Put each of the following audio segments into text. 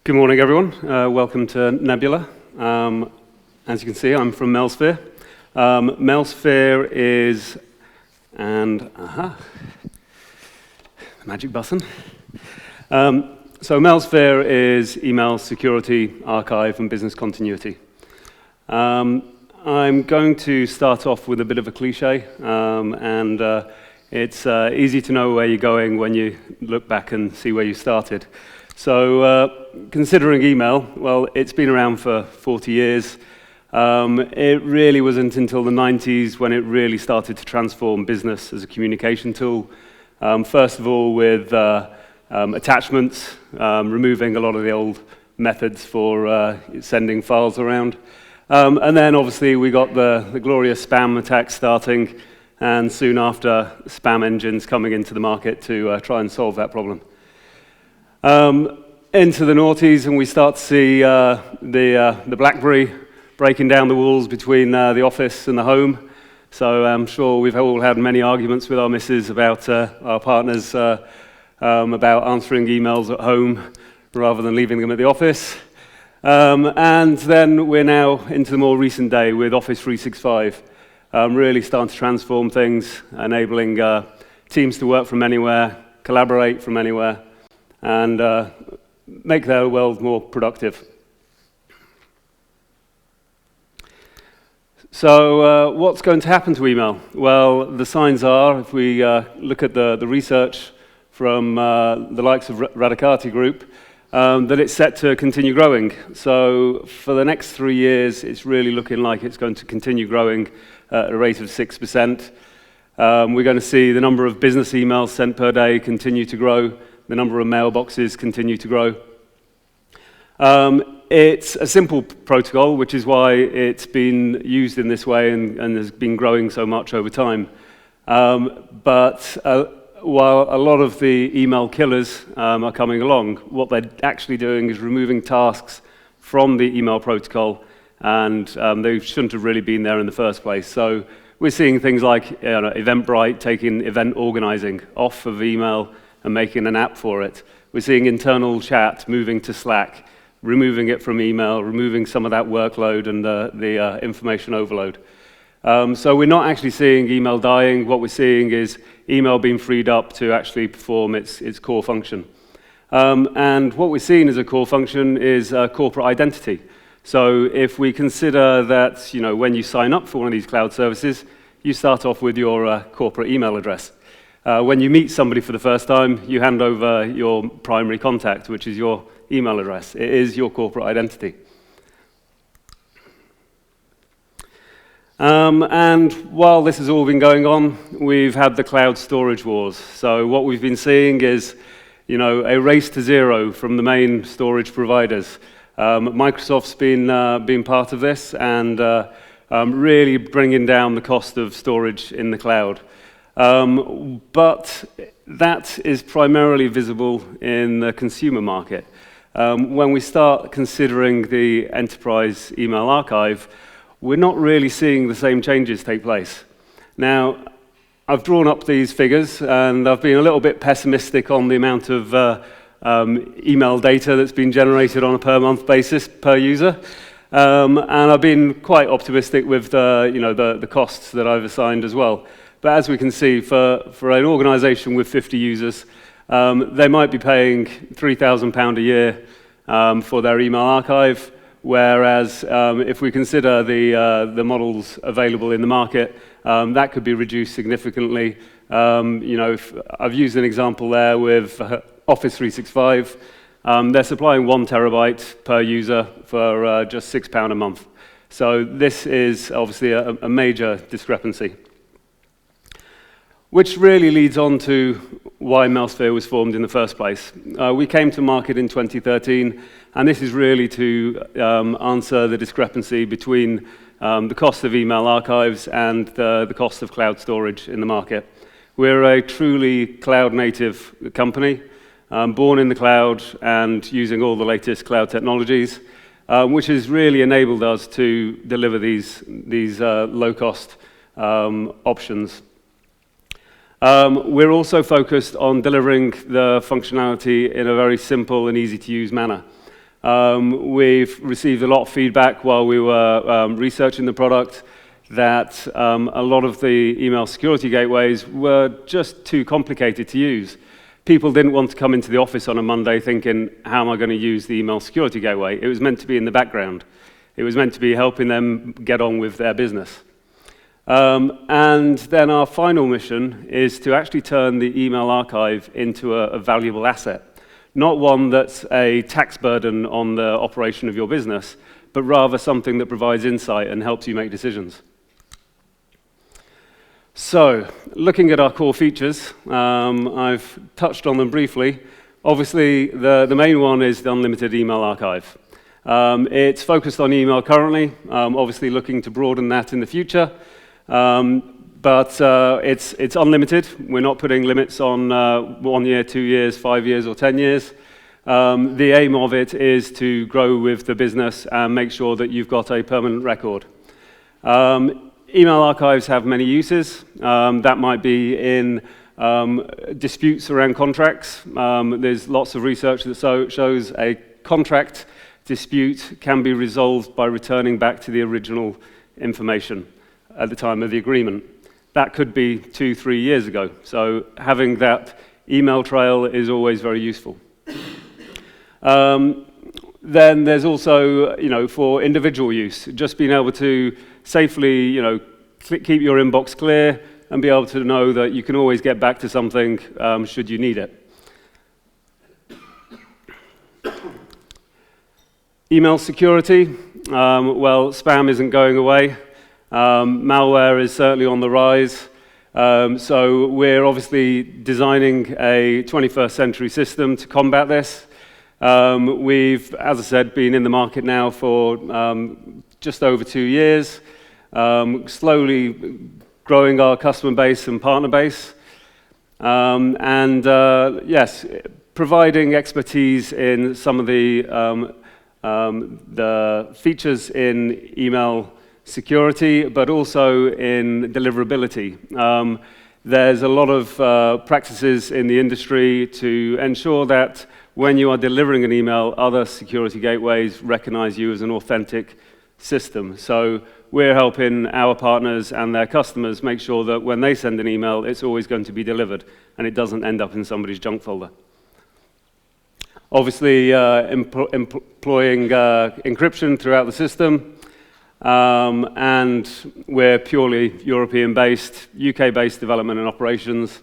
Good morning, everyone. Welcome to Nebula. As you can see, I'm from Mailsphere. Mailsphere is, magic button. So Mailsphere is email security, archive, and business continuity. I'm going to start off with a bit of a cliche, and it's easy to know where you're going when you look back and see where you started. So considering email, well, it's been around for 40 years. It really wasn't until the 90s when it really started to transform business as a communication tool. First of all, with attachments, removing a lot of the old methods for sending files around. And then obviously we got the glorious spam attacks starting, and soon after, spam engines coming into the market to try and solve that problem. Into the noughties, and we start to see the BlackBerry breaking down the walls between the office and the home. So I'm sure we've all had many arguments with our missus about our partners about answering emails at home rather than leaving them at the office. And then we're now into the more recent day with Office 365, really starting to transform things, enabling teams to work from anywhere, collaborate from anywhere, and make their world more productive. So what's going to happen to email? Well, the signs are, if we look at the research from the likes of Radicati Group, that it's set to continue growing. So for the next 3 years, it's really looking like it's going to continue growing at a rate of 6%. We're going to see the number of business emails sent per day continue to grow. The number of mailboxes continue to grow. It's a simple protocol, which is why it's been used in this way and has been growing so much over time. But while a lot of the email killers are coming along, what they're actually doing is removing tasks from the email protocol, and they shouldn't have really been there in the first place. So we're seeing things like Eventbrite taking event organizing off of email and making an app for it. We're seeing internal chat moving to Slack, removing it from email, removing some of that workload and the information overload. So we're not actually seeing email dying. What we're seeing is email being freed up to actually perform its core function. And what we're seeing as a core function is corporate identity. So if we consider that when you sign up for one of these cloud services, you start off with your corporate email address. When you meet somebody for the first time, you hand over your primary contact, which is your email address. It is your corporate identity. And while this has all been going on, we've had the cloud storage wars. So what we've been seeing is, a race to zero from the main storage providers. Microsoft's been part of this and really bringing down the cost of storage in the cloud. But that is primarily visible in the consumer market. When we start considering the enterprise email archive, we're not really seeing the same changes take place. Now, I've drawn up these figures, and I've been a little bit pessimistic on the amount of email data that's been generated on a per-month basis per user. And I've been quite optimistic with the costs that I've assigned as well. But as we can see, for an organization with 50 users, they might be paying £3,000 a year for their email archive, whereas if we consider the models available in the market, that could be reduced significantly. If I've used an example there with Office 365. They're supplying 1 terabyte per user for just £6 a month. So this is obviously a major discrepancy. Which really leads on to why Mailsphere was formed in the first place. We came to market in 2013, and this is really to answer the discrepancy between the cost of email archives and the cost of cloud storage in the market. We're a truly cloud-native company, born in the cloud and using all the latest cloud technologies, which has really enabled us to deliver these low-cost options. We're also focused on delivering the functionality in a very simple and easy-to-use manner. We've received a lot of feedback while we were researching the product that a lot of the email security gateways were just too complicated to use. People didn't want to come into the office on a Monday thinking, how am I going to use the email security gateway? It was meant to be in the background. It was meant to be helping them get on with their business. And then our final mission is to actually turn the email archive into a valuable asset. Not one that's a tax burden on the operation of your business, but rather something that provides insight and helps you make decisions. So, looking at our core features, I've touched on them briefly. Obviously, the main one is the unlimited email archive. It's focused on email currently, obviously looking to broaden that in the future. But it's unlimited. We're not putting limits on 1 year, 2 years, 5 years, or 10 years. The aim of it is to grow with the business and make sure that you've got a permanent record. Email archives have many uses. That might be in disputes around contracts. There's lots of research that shows a contract dispute can be resolved by returning back to the original information at the time of the agreement. That could be 2, 3 years ago. So having that email trail is always very useful. Then there's also, for individual use, just being able to safely, keep your inbox clear and be able to know that you can always get back to something should you need it. Email security, well, spam isn't going away. Malware is certainly on the rise. So we're obviously designing a 21st century system to combat this. We've, as I said, been in the market now for just over 2 years, slowly growing our customer base and partner base. Yes, providing expertise in some of the features in email security, but also in deliverability. There's a lot of practices in the industry to ensure that when you are delivering an email, other security gateways recognize you as an authentic system. So we're helping our partners and their customers make sure that when they send an email, it's always going to be delivered and it doesn't end up in somebody's junk folder. Obviously, employing encryption throughout the system. And we're purely European-based, UK-based development and operations.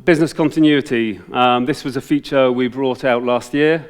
Business continuity. This was a feature we brought out last year.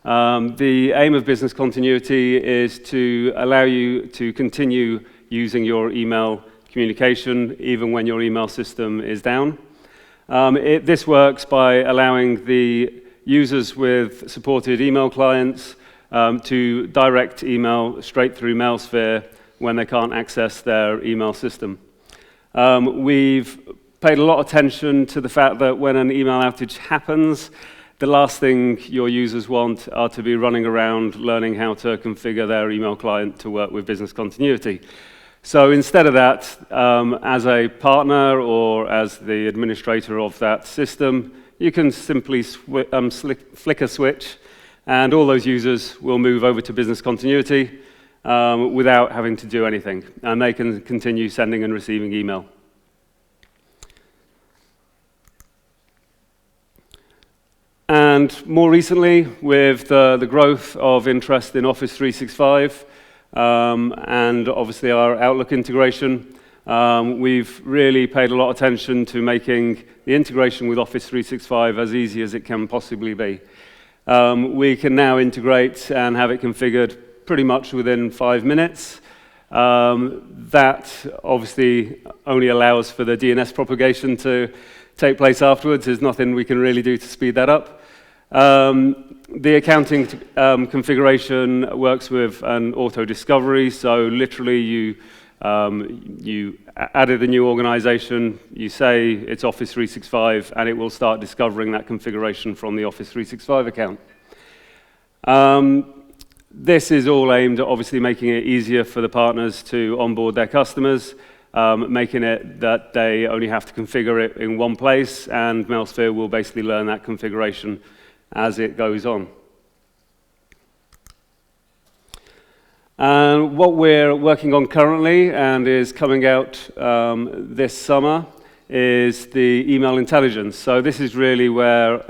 The aim of business continuity is to allow you to continue using your email communication even when your email system is down. This works by allowing the users with supported email clients to direct email straight through Mailsphere when they can't access their email system. We've paid a lot of attention to the fact that when an email outage happens, the last thing your users want are to be running around learning how to configure their email client to work with business continuity. So instead of that, as a partner or as the administrator of that system, you can simply flick a switch and all those users will move over to business continuity without having to do anything. And they can continue sending and receiving email. And more recently, with the growth of interest in Office 365 and obviously our Outlook integration, we've really paid a lot of attention to making the integration with Office 365 as easy as it can possibly be. We can now integrate and have it configured pretty much within 5 minutes. That obviously only allows for the DNS propagation to take place afterwards. There's nothing we can really do to speed that up. The accounting configuration works with an auto discovery, so literally you added a new organization, you say it's Office 365, and it will start discovering that configuration from the Office 365 account. This is all aimed at obviously making it easier for the partners to onboard their customers. making it that they only have to configure it in one place, and Mailsphere will basically learn that configuration as it goes on. And what we're working on currently and is coming out this summer is the email intelligence. So this is really where,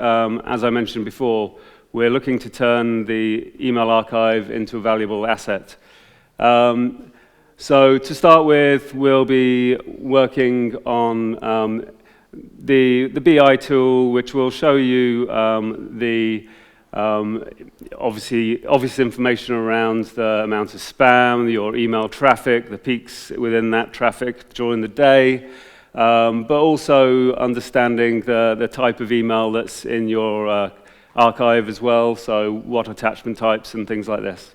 as I mentioned before, we're looking to turn the email archive into a valuable asset. So to start with, we'll be working on the BI tool, which will show you the obvious information around the amount of spam, your email traffic, the peaks within that traffic during the day, but also understanding the type of email that's in your archive as well, so what attachment types and things like this.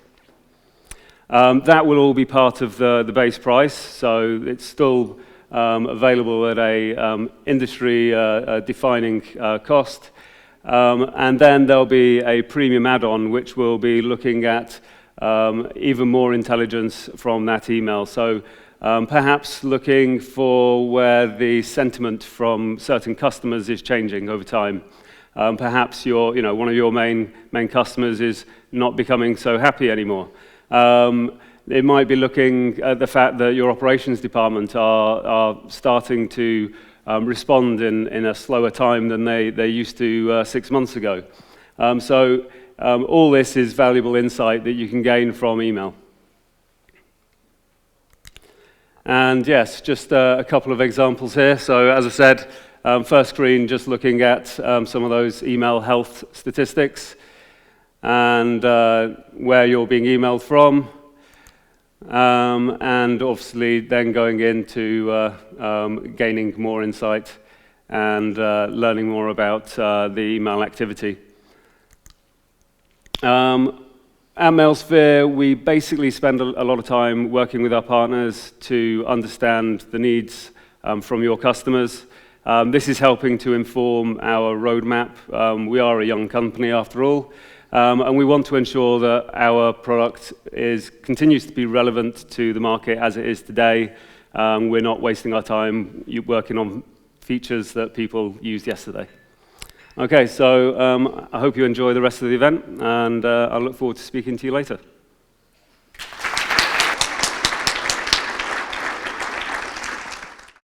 That will all be part of the base price, so it's still available at a industry-defining cost. And then there'll be a premium add-on, which will be looking at even more intelligence from that email. So perhaps looking for where the sentiment from certain customers is changing over time. Perhaps one of your main customers is not becoming so happy anymore. It might be looking at the fact that your operations department are starting to respond in a slower time than they used to 6 months ago. So all this is valuable insight that you can gain from email. And yes, just a couple of examples here. So as I said, first screen, just looking at some of those email health statistics and where you're being emailed from. And obviously then going into gaining more insight and learning more about the email activity. At Mailsphere, we basically spend a lot of time working with our partners to understand the needs from your customers. This is helping to inform our roadmap. We are a young company after all, and we want to ensure that our product continues to be relevant to the market as it is today. We're not wasting our time working on features that people used yesterday. Okay, so I hope you enjoy the rest of the event, and I look forward to speaking to you later.